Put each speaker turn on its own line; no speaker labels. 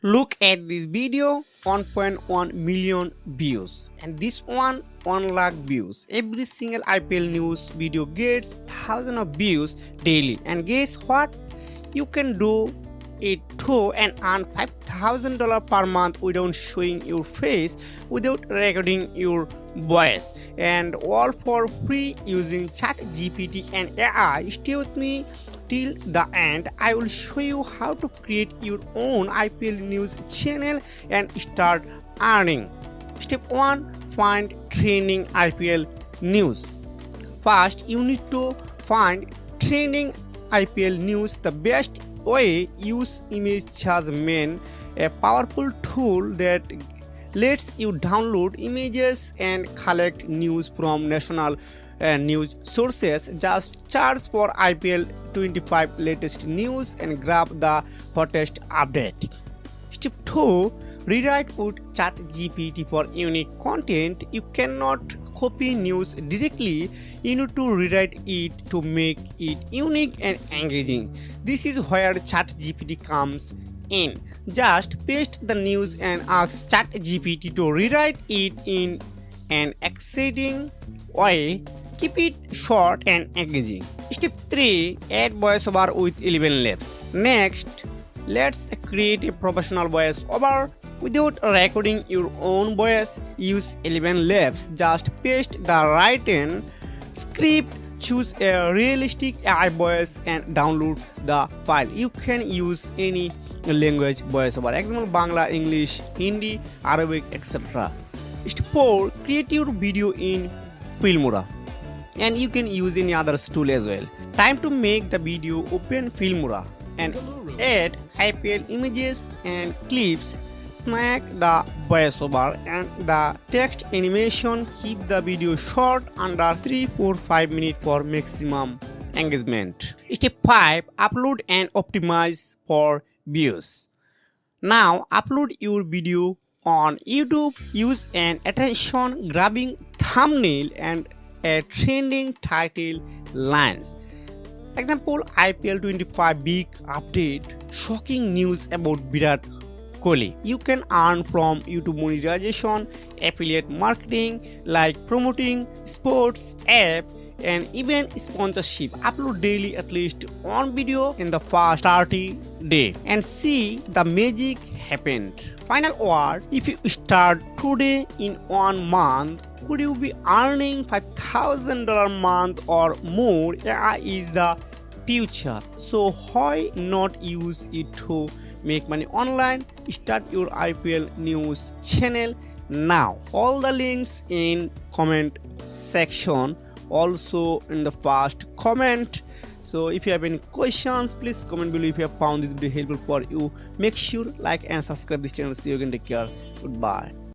Look at this video, 1.1 million views, and this one 1 lakh views. Every single IPL news video gets thousands of views daily. And guess what? You can do it too and earn $5,000 per month without showing your face, without recording your voice, and all for free using ChatGPT and AI. Stay with me till the end. I will show you how to create your own IPL news channel and start earning. Step 1. Find trending IPL news. First, you need to find trending IPL news. The best way, use image as main, a powerful tool that lets you download images and collect news from national news sources. Just search for IPL 25 latest news and grab the hottest update. Step 2. Rewrite with ChatGPT for unique content. You cannot copy news directly. You need to rewrite it to make it unique and engaging. This is where ChatGPT comes in. Just paste the news and ask ChatGPT to rewrite it in an exciting way. Keep it short and engaging. Step 3. Add voiceover with 11 labs. Next, let's create a professional voiceover. Without recording your own voice, use 11 labs. Just paste the written script, choose a realistic AI voice and download the file. You can use any language voiceover, example Bangla, English, Hindi, Arabic, etc. Step 4. Create your video in Filmora, and you can use any other tool as well. Time to make the video. Open Filmora and add IPL images and clips. Snag the voiceover and the text animation. Keep the video short, under 3-4-5 minutes for maximum engagement. Step 5. Upload and optimize for views. Now upload your video on YouTube. Use an attention-grabbing thumbnail and a trending title lines. Example, IPL 25 big update, shocking news about Virat Kohli. You can earn from YouTube monetization, affiliate marketing, like promoting sports app, and even sponsorship. Upload daily at least one video in the first 30 days and see the magic happen. Final word, if you start today, in 1 month, could you be earning $5,000 a month or more? AI is the future, so why not use it to make money online? Start your IPL news channel now. All the links in comment section, also in the first comment. So if you have any questions, please comment below. If you have found this video helpful for you, make sure like and subscribe this channel. See you again. Take care. Goodbye.